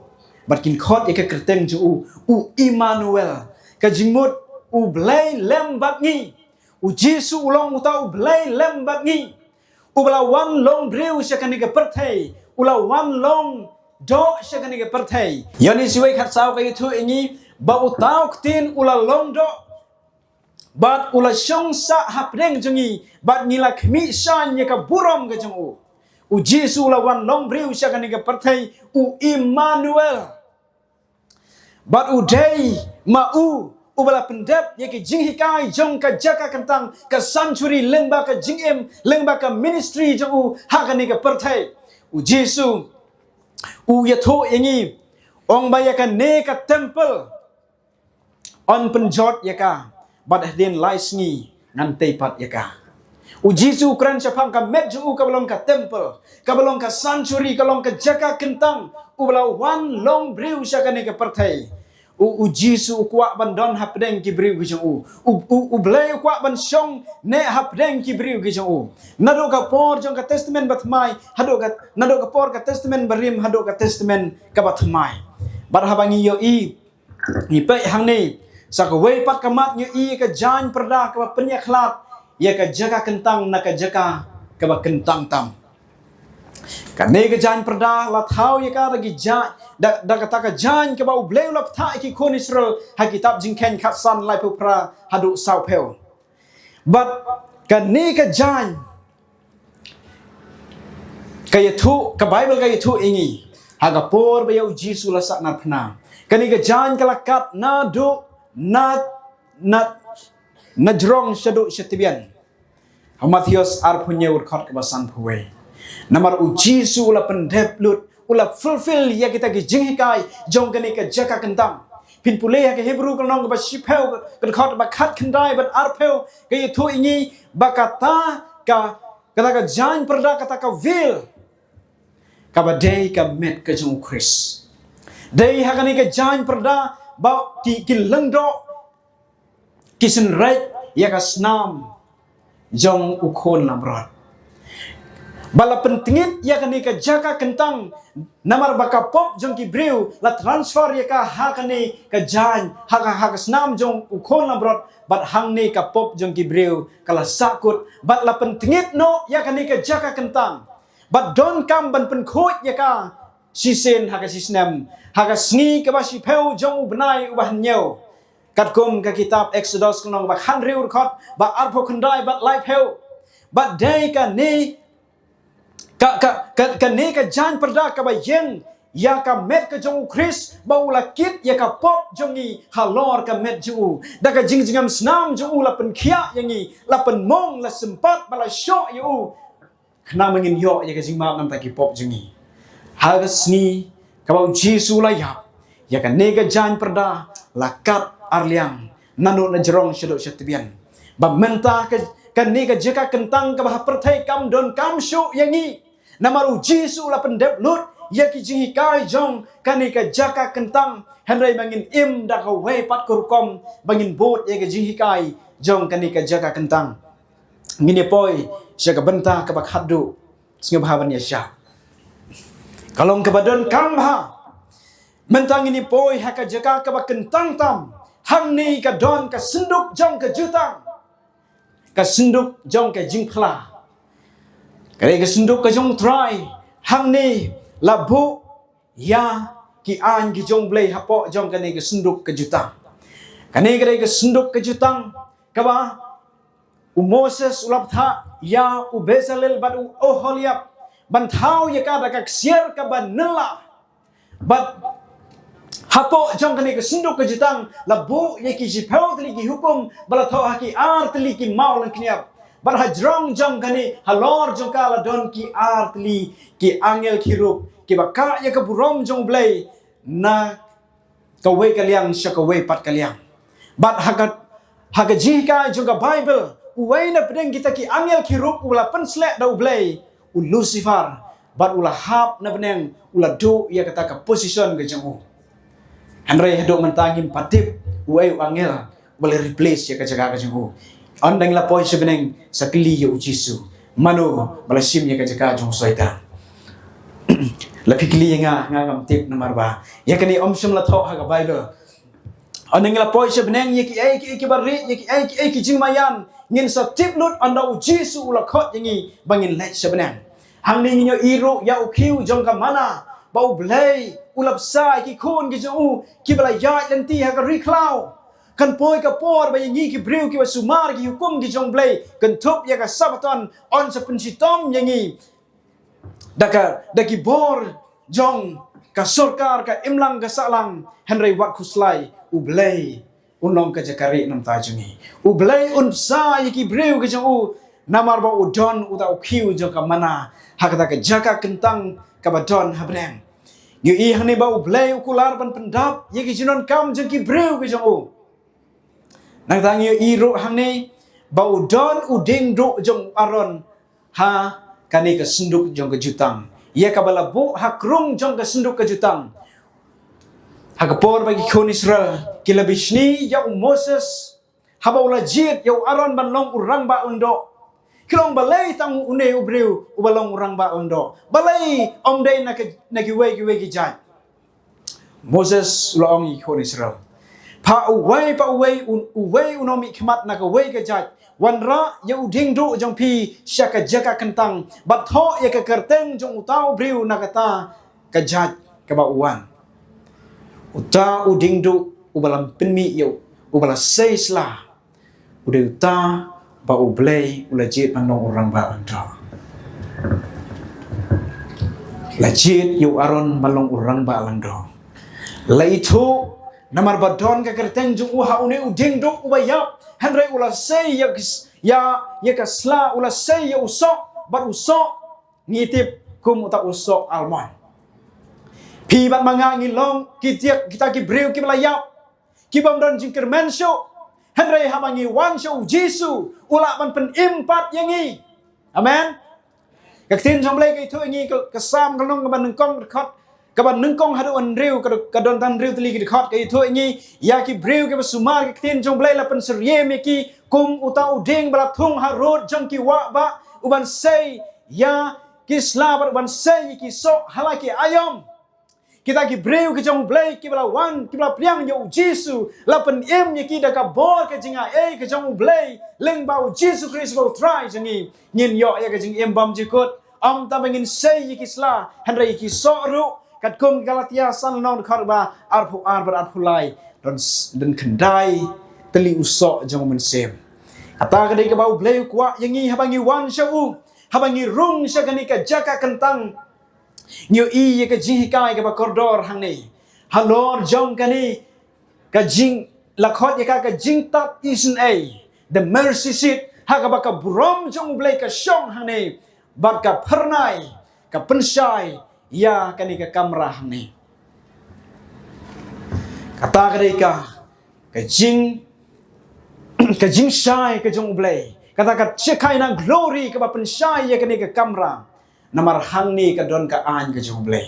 Speaker 1: bat kin khot ya ka kerteng ju u Emmanuel ka jingmut u blai lem bat ngi u Jesus ulong utau blai lem bat ngi u bla wan long briu ya ka ni ka perthai ula wan long do ya ka ni ka perthai yani siwai khat saw ka thu ini ba utau tin ula long do bat ula shong sa hapreng jungi bat nila khmi shan ya ka burom ga jung u Jesus ula wan long briu ya ka ni ka perthai u Emmanuel bat u dei ma u ubala pendep ye ke jing hikai jong ka jaka kentang ka sanctuary lengba ka jing em lengba ka ministry jong u ha ka ni ka perthai u Jesus u ya tho yengi ong ba ya ka ne ka temple on penjot ya ka bat den lai sngi ngan te pat ya ka u Jesus kran chapang ka met ju ka belong ka temple ka belong ka sanctuary ka belong ka jaka kentang ubala one long briu sha ka ni ka perthai u Jesus kwa ban don hapdeng ki briu ki jong u blai kwa ban song ne hapdeng ki briu ki jong u nado ka por jong ka testament batmai hado ka nado ka por ka testament barim hado ka testament ka batmai bar habangi yo i pe hang ni sa ka wei pat ka mat yo i ka jan perda ka penya khlat ya ka jaga kentang na ka jaga ka ba kentang tam ka ne ka jan perda la thau ya ka ragi ja da kata ka jan ka ba bleu la tha ki kon Israel ha kitab jingken khat san lai pu pra hadu sau peu but ka ne ka jan ka yathu ka Bible ka yathu ingi ha ga por ba yo Jesus la sa na phna ka ne ka jan ka lakat na do na jrong shadu shatibian Matthias ar punya urkhat ka basan phuwe namar u Jesus ula pendep lut ula fulfill ya kita ki jinghikai jong kani ka jaka kentang pin pule ya ke Hebrew kanong ba shipel kan khot ba khat khandai ba arpel ke thu ingi ba kata ka jan perda kata ka vil ka ba dei ka met ka jong Chris dei ha kani ka jan perda ba ki lengdo kisen right ya ka snam jong ukhon lamrot bala pentingit ya kani ka jaka kentang namar baka pop jong ki breu la transfer ya ka ha kani ka jan ha ka snam jong ukhon lamrot bat hang ni ka pop jong ki breu kala sakut bat la pentingit no ya kani ka jaka kentang bat don kam ban pen khot ya ka sisen ha ka sisnem ha ka sngi ka ba si peu jong u benai u ban nyeu kat kum ka kitab Exodus knong ba khan reu khot ba arpo khandai bat lai peu bat dei ka ni ka ne ka jan perda ka ba yen ya ka met ka jong Chris ba ula kit ya ka pop jongi halor ka met ju da ka jingjingam snam ju la pen khia yangi la pen mong la sempat bala sho yu khna mangin yo ya ka jingma nam ta ki pop jongi ha ga sni ka ba Jesus la ya ka ne ka jan perda la kat arliang nanu na jrong shado shatibian ba menta ka ne ka jeka kentang ka ba perthai kam don kam shu yangi namaru Jesus la pendep lut ya ki jingi kai jong kani ka jaka kentang henry bangin im da ka wei pat kurkom bangin bot ya ki jingi kai jong kani ka jaka kentang ngini poi sya ka benta ka bak hadu singa bahaban ya sya kalong ka badon kam ha mentang ini poi ha ka jaka ka bak kentang tam hang ni ka don ka senduk jong ka jutang ka senduk jong ka jingphla kare ke senduk ke jong try hang ni labu ya ki an ki jong blai hapo jong kane ke senduk ke jutang kane kare ke senduk ke jutang kaba u Moses ulap tha ya u Bezalel bad u Oholiab ban thau ya ka da ka sier ka ban nela bat hapo jong kane ke senduk ke jutang labu ya ki jipau tli ki hukum bala thau haki ar tli ki mau lan kniap bar hajrong jong kani halor jong kala don ki artli ki angel kirup ki baka ya ka burom jong blai na ka we kaliang sya ka we pat kaliang bat haga jika jong ka Bible uwaina pedeng kita ki angel ki rup ula penslek da ublay Lucifer bat ula hap na beneng ula do ia kata ka position ke jengu Henry hadok mentangin patip uai angel boleh replace ya kajaga ke jengu andang la poi sebeneng sakli ya ujisu mano balasim ya kajaga jong soita lapi kli nga ngam tip nomor ba ya kani omsum la tho ha ka bible andang la poi sebeneng ya ki bari ya ki jingmayan ngin sa tip lut anda ujisu ula khot yangi bangin let sebeneng hang ni nyo iru ya ukiu jong ka mana bau blay ulap sai ki khon ki jong ki bala ya lenti ha ka riklau kan poi ka por ba yangi ki breu ki sumar ki hukum ki jong blay kan thup ya ka sabaton on sa pensitom yangi daki bor jong ka sarkar ka imlang ka salang Henry wat khuslai ublay unong ka jakari nam ta jungi ublay un sai ki breu ki jong namar ba udon uta ukiu jong ka mana hakata ka jaka kentang ka badon habrem yu i hani ba ublay ukular ban pendap ye ki jinon kam jeng ki breu ki jong nang tang yu i ru hani ba udon uding ru jong aron ha kani ka senduk jong ka jutang ye ka bala bu hakrung jong ka senduk ka jutang hakapor bagi kon Israel kilabishni ya Moses haba ula jit ya aron ban long urang ba undo kilong balay tang une ubreu ubalong urang ba undo balay day na ki we ki jat Moses laong i kon Israel pa uway unomi khmat na ka we ka jat wanra ya uding do jong pi syaka jaka kentang bat tho ya ka kerteng jong utau breu na kata ka jat ka ba uwan uta uding do ubalam penmi yo ubala seisla ude uta ba ublay ulajit manong orang ba anda lajit yu aron malong orang ba ando laitu namar badon ka kerteng jung uha une uding do ubayap Henry ula say ya kasla ula say ya usok bar usok ngitip kum uta usok almon pi bat mangangi long kita ki breu ki melayap ki bamdon jingkir mensyo Henry habangi wan show Jisu ula ban pen impat yangi amen kaktin jomblay kai thu yangi kasam kalong ka ban nengkong khot ka ban nengkong hadu an riu ka don tan riu tli ki khot kai thu yangi ya ki breu ki sumar kaktin jomblay la pen serye me ki kum uta uding bala thung harut jong ki wa ba uban say ya ki slabar uban say ki so halaki ayom kita ki breu ki jong blay ki bala wan ki bala priang yo Jisu la pen im ye ki da ka bor ka jinga ki jong blay leng ba Jisu Christ bo try jangi ngin yo ya ka jing im bam jikut am ta bangin say ye ki sla Henry ki so ru kat kum Galatia san non kharba arpu arpulai dan kendai teli usok jong mensem ata ka dei ka ba blay kwa yangi habangi wan shau habangi rung sya gani ka jaka kentang Nyo iya ka jing hikai ka ba koridor hang ni halor jong kani ka jing lakhot ya ka jing tat isen the mercy seat ha ka ba ka brom jong blay ka shong hang ni bat ka pernai ka pensai ya kani ka kamera hang ni kata ka dei ka jing shai ka jong blay kata ka chekai na glory ka ba pensai ya kani ka kamera namar hang ni ka don ka an ka jublay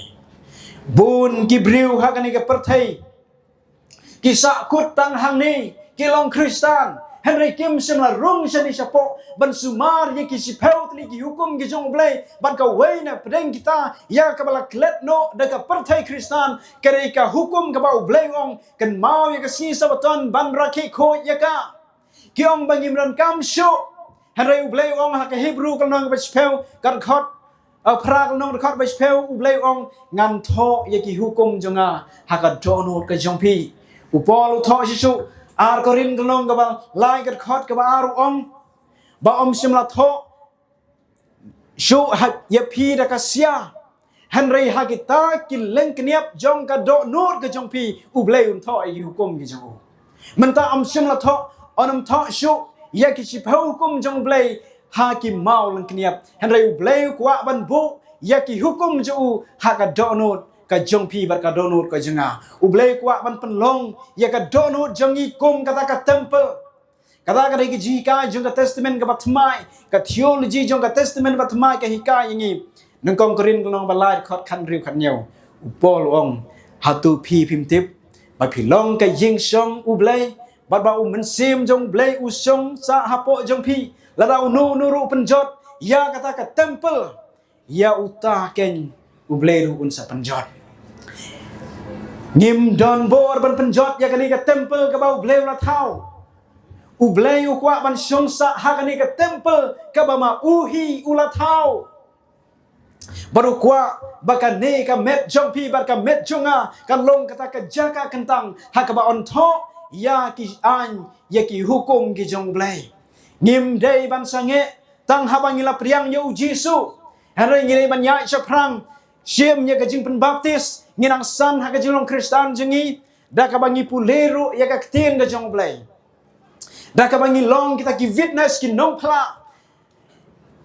Speaker 1: bun ki briu ha ka ni ka perthai ki sa kut tang hang ni ki long Kristan Henry Kim semla rung sani sapo ban sumar ye ki sipeu tli ki hukum ki jublay ban ka waina pedeng kita ya ka bala klet no da ka perthai Kristan kare ka hukum ka ba ublay ong kan mau ye ka si sabaton ban rakhi kho ya ka ki ong bangim ran kam sho Henry ublay ong ha ka Hebrew ka nong ba sipeu ka khot prak nong dekat bais peu ublay ong ngan tho ye ki hukum jonga haka donot ka jongpi upol tho sisu ar korin nong ka ba lai ka khot ka ba aru ong ba om simla tho shu ha ye pi da ka sia Henry ha kita ki leng kniap jong ka do not ka jongpi ublay un tho ye hukum ki jong menta om simla tho onam tho shu ye ki si peu hukum jong ublay hakim mau lang kniap Henry ublay kwa ban bu ya ki hukum ju ha ka donut ka jongpi bar ka donut ka jenga ublay kwa ban penlong ya ka donut jongi kum kata ka temple Kata kada ki jika jong ka testament ka batmai ka theology jong ka testament batmai ka hika yangi nangkong korin nong balai khot khan riu khan nyau upol ong hatu phi phim tip ba phi long ka ying song u blai ba ba u men sim jong blai u song sa hapo jong phi la da u nu nu ru penjot ya kata ka temple ya uta ken u blai ru un sa penjot ngim don bor ban penjot ya kani ka temple ka ba u blai la thau Ublay ukwa ban syongsa hakani ke temple kabama uhi ulatau. Baru kwa baka ne ka met jongpi bar ka met jonga kan long kata ka jaka kentang hakaba on tho ya ki an ya ki hukum ki jong blay. Ngim day ban sange tang habangila priang ya ujisu. Hari ngire ban ya chaprang siem ya ka jing pen baptis nginang san ha ka jing long Kristan jengi da ka bangi puleru ya ka ktien ka jong blay. Dah kabangi long kita ki witness ki nong pala.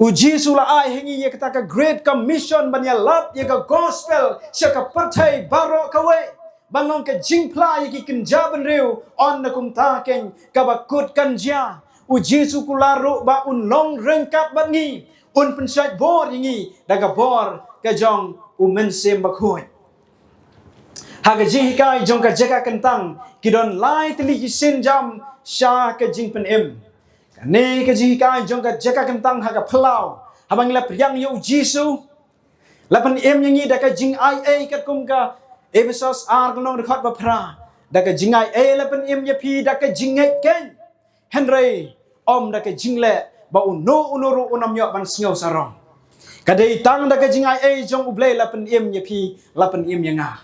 Speaker 1: Uji sula ai hengi ye kita ka great commission banya lap ye ka gospel sya ka pertai baro kawe. Banong ka jingpla ye ki kenjaban riu on na kum ta ken ka bakut kanja. Uji su kularu ba un long rengkat bangi un pensat bor yengi daga bor ka jong umen sem bakhoy. Haga jihikai jong ka jaga kentang kidon lai tili ki sinjam Syah ke jing pen em. Kane ke jihikai jong ka jaka kentang haga pelau. Habang la priang yu jisu. Lapan em yangi da ka jing ai ai kat kum ka episos ar knong rekhot ba pra. Da ka jing ai ai lapan em ya pi da ka jing ngai ken. Henry om da ka jing le ba uno unuru unam yo ban sngo sarong. Kadai tang da ka jing ai ai jong ublei lapan em ya pi lapan em yanga.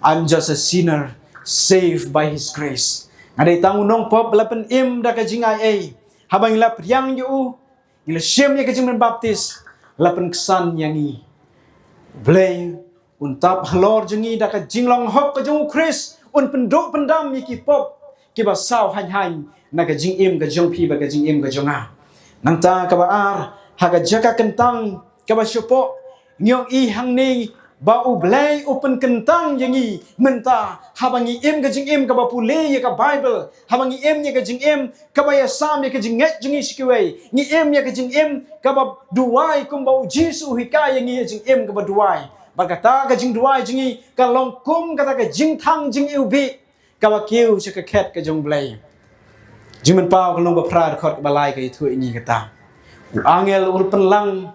Speaker 1: I'm just a sinner saved by his grace. Ada tangu nong pop lapan im da ka jingai ai habang ila priang yu ila shem ya ka jing baptis lapan kesan yangi blay untap halor jengi da ka jinglong hok ka jong Chris un pendok pendam yiki pop ki ba saw han han na ka jing im ka jong pi ba ka jing im ka jonga nang ta ka ba ar ha ka jaka kentang ka ba syopo nyong i hang ni ba ublay open kentang yangi menta habangi im ka jing im ka ba pule ya ka bible habangi im ya ka jing im ka ba ya sam ya ka jing nget jingi sikiwe ni im ya ka jing im ka ba duai kum ba jisu hikaya ngi ya jing im ka ba duai ba kata ka jing duai jingi ka long kum kata ka jing thang jing ubi ka ba kiu sa ka khet ka jong blay jimen pau ka long ba prad khot ka ba lai ka itu ini kata angel ul penlang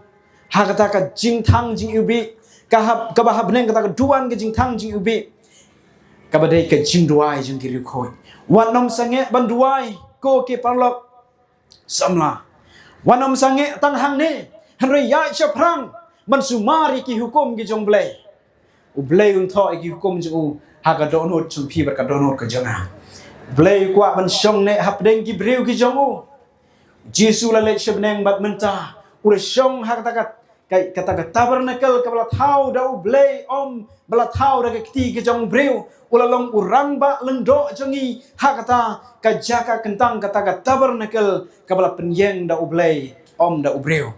Speaker 1: ha kata ka jing thang jing ubi kabahab neng kata duan ke jing thang jing ubi kabadai ke jing duai jing kiri khoi wanom sange ban duai ko ke parlok samla wanom sange tang hang ne henry ya chaprang ban sumari ki hukum ki jong blai ublai un tho ki hukum ju ha ka donot chum phi bar ka donot ka janga blai kwa ban shong ne hap deng ki breu ki jong u jisu la le shebneng bat menta ur shong ha kata tabernacle ka bala thau da ublay om bala thau da kti ke jong breu ulalong urang ba lengdo jongi ha kata ka jaka kentang kata ka tabernacle ka bala penyeng da ublay om da ubreu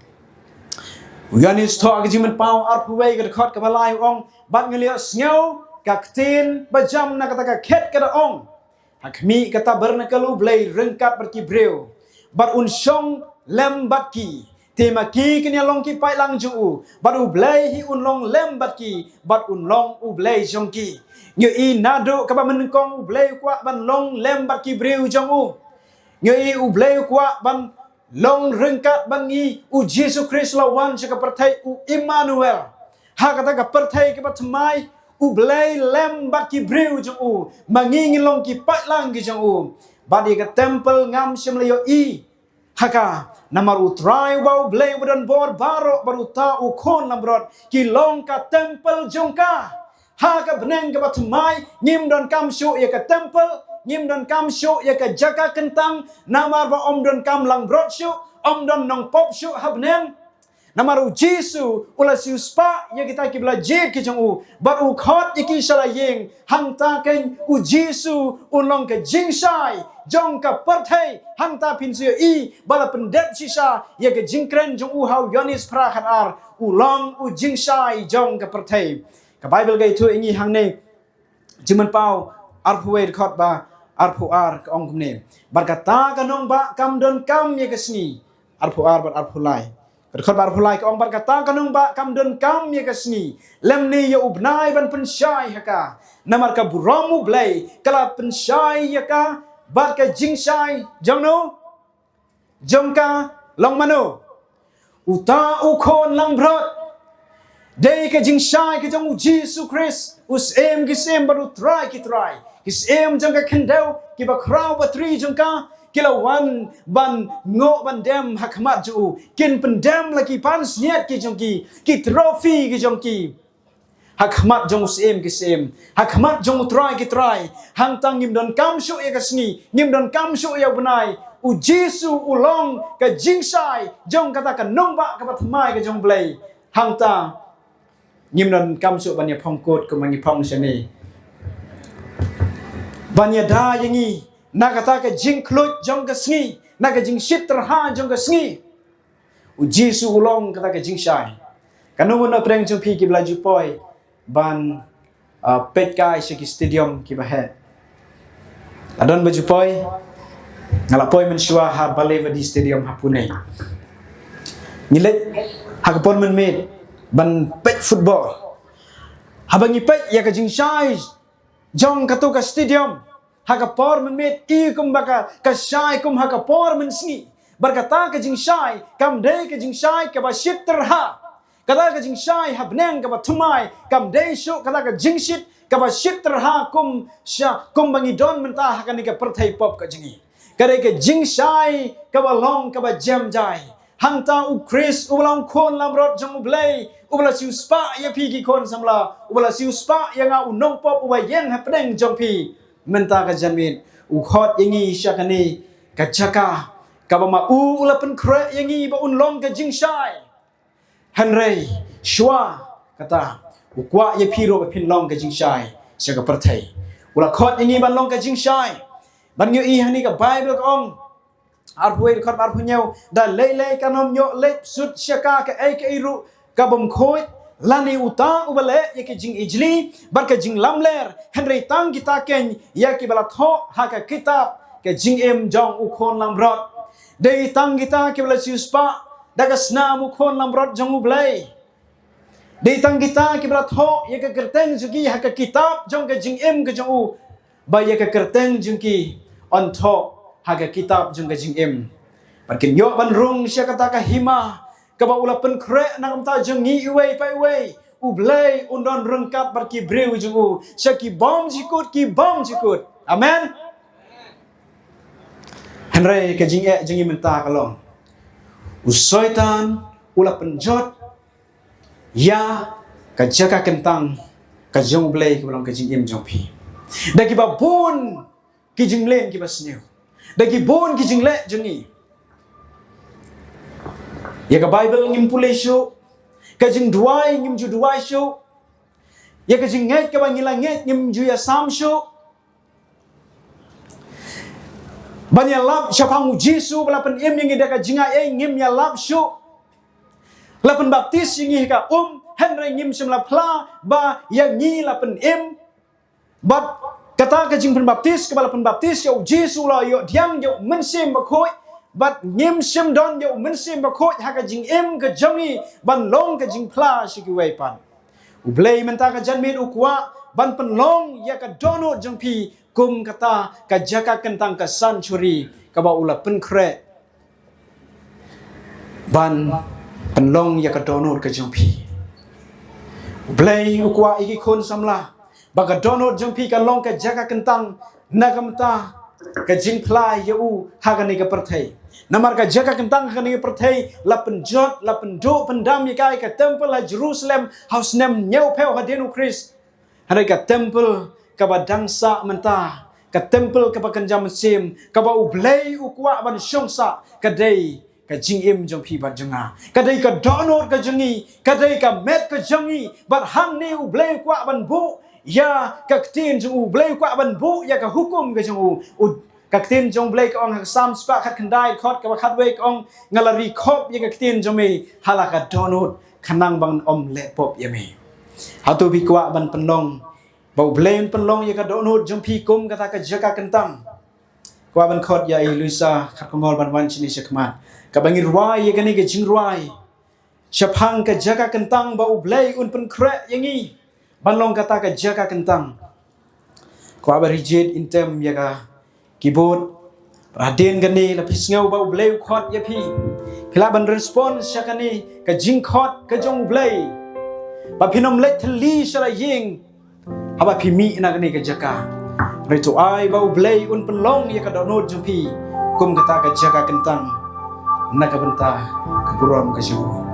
Speaker 1: uyanis tho ag jimen pau ar puwei ka khot ka balai ong bat ngelia sneu ka ktin ba jam na kata ka khet ka da ong hakmi ka tabernacle ublay rengkat berki breu bar un shong lembat ki tema ki kenya long ki pai lang ju bat ublay hi un long lembat ki bat un long ublay jong ki nyu i nado ka ba men kong ublay kwa ban long lembat ki breu jong u nyu i ublay kwa ban long rengkat ban i u Jesus Christ lawan ka perthai u Emmanuel ha kata ka perthai ka patmai ublay lembat ki breu jong u mangingin long ki pai lang ki jong u badi ka temple ngam shem layo i haka namar utrai bau blay wadan bor baro baru ta ukon lamrot ki long ka temple jongka haka beneng ka batmai ngim don kam shu ya ka temple ngim don kam shu ya ka jaka kentang namar ba om don kam lang brot shu om don nong pop shu habneng namaru jisu ula siu spa ya kita ki belajar ki jong u bar u khot iki salayeng hang ta ken u jisu ulong ka jingsai jong ka perthai hang ta pin sia i bala pendep sisa ya ka jingkren jong u hau yonis prakhat ar ulong u jingsai jong ka perthai ka bible ga itu ingi hang ne jiman pau ar puwe khot ba arpuar ke ong kumne berkata kanong ba kam don kam ye kesni arpuar bar arpulai berkhot arpulai ke ong berkata kanong ba kam don kam ye kesni lemni ye ubnai ban pensyai haka namar ka buramu blai kala pensyai ya ka bar ka jingshai jongno jongka long mano uta ukon lang brot day ka jingshai ka jong Jesus Christ us em kisem baru try ki try kis em jong ka kendau ki ba kraw ba tri jong ka kilawan ban ngo ban dem hakmat ju kin pendem lagi pan sniat ki jong ki trophy ki jong ki hakmat jong us em kisem hakmat jong try ki try hang tang ngim don kam shu ya kasni ngim don kam shu ya bunai u Jesu ulong ka jingshai jong kata ka nong ba ka patmai ka jong blai hang ta ngim don kam su banya phongkot ko mangi phong sene banya da yangi nakata ka jing khlut jong ka sngi naka jing shit terha jong ka sngi u Jesu ulong kata ka jing shai kanungun na preng jong pi ki blaju poi ban pet kai se ki stadium ki ba he adon baju poi ngala poi men shwa ha baleva di stadium ha pune ngilet ha ka pon men met ban pet football habangi pet ya ka jing shai jong ka to ka stadium ha ka por men met I kum baka ka shai kum ha ka por men sngi berkata ka jing shai kam de ka jing shai ka ba shit terha kata ka jing shai ha bneng ka ba thumai kam de shu kata ka jing shit ka ba shit terha kum sha kum bangi don menta ha ka ni ka perthai pop ka jingi kare ka jing shai ka ba long ka ba jam jai hang ta u Chris u long kon lam rot jong u blai ubala siu spa ya pi ki kon samla ubala siu spa ya nga u nong pop u ba yen ha pdeng jong pi menta ka janmin u khot yangi shakani ka chaka ka ba ma u la pen kre yangi ba un long ka jing shai hanrei shwa kata u kwa ya pi ro ba pin long ka jing shai shaka parthai ula khot yangi ban long ka jing shai ban nyu I hani ka bible ka ong arpuai khot arpunyau da lei kanom nyo le sut shaka ka ai ka iru ka bom khoi lani uta ubale ya ki jing ijli bar ka jing lamler henry tang kita ken ya ki bala tho ha ka kitab ka jing em jong u khon lam rot dei tang kita ki bala spa daga sna mu khon lam rot jong u blai dei tang kita ki bala tho ya ka kerteng jugi ha ka kitab jong ka jing em ka jong u ba ya ka kerteng jong ki on tho ha ka kitab jong ka jing em bar kin yo ban rung sya kata ka hima ka ba ula pen kre nang ta jong ngi iwei pai wei u blai undon rengkat bar ki breu jong u sya ki bom jikut amen henry ka jing e jing menta kalong u soitan ula penjot ya ka jaka kentang ka jong blai ka balong ka jing em jong pi dagi ba bon ki jing len ki ba sneu dagi bon ki jing le jong ni ya ka bible ngim pule shu ka jing duai ngim ju duai shu ya ka jing ngai ka ba ngila ngai ngim ju ya sam shu banya lab syapang Jesu bala pen em yang ida ka jinga e ngim ya lab shu la pen baptis yang ka henry ngim semla pla ba ya ngi la pen em bat kata ka jing pen baptis ka bala pen baptis ya Jesu la yo diang yo mensim ba khoi bat ngim sim don yo mensim ba khoi ha ka jing em ka jangi ban long ka jing pla shi ki wei pan u blai menta ka janmin u kwa ban pen long ya ka dono jong pi kum kata ka jaka kentang ka sanctuary ka ba ula pen kre ban penlong ya ka dono ka jong pi u blai u kwa iki kon samla ba ka dono jong pi ka long ka jaka kentang nagamta ka jing pla ya u ha ka ni ka perthai namar ka jaka kentang ka ni ka perthai la penjot la pendo pendam ya kai ka temple la Jerusalem house nem nyau peu ha denu Christ hari ka temple ka ba dangsa menta ka temple ka ba kanjam sim ka ba ublei ukwa ban shongsa ka dei ka jing im jong pi ba jonga ka dei ka donor ka jongi ka dei ka met ka jongi bat hang ni ublei kwa ban bu ya ka tin jong ublei kwa ban bu ya ka hukum ka jong u ka tin jong blei ka ong ha sam spa khat khandai khot ka ba khat wei ka ong ngalari khop ya ka tin jong me hala ka donor khanang bang om le pop ya me hatu bi kwa ban penlong bau blame penlong ya ka donut jumpi kum kata ka jaka kentang kwa ban khot ya i luisa khat kongol ban wan chini sekman ka bangi ruai ye kani ke jing ruai chapang ka jaga kentang ba ublei un pen kre yangi ban long kata ka jaga kentang kwa ba rigid intem ya ka keyboard raden gani la pisngau ba ublei khot ya phi phila ban response sakani ka jing khot ka jong ublei ba phinom let thli sara ying haba phi mi na gani ka jaga Retu ai bau blei un penlong ya ka donot jumpi kum kata ka jaga kentang nak benta ke buram ke jauh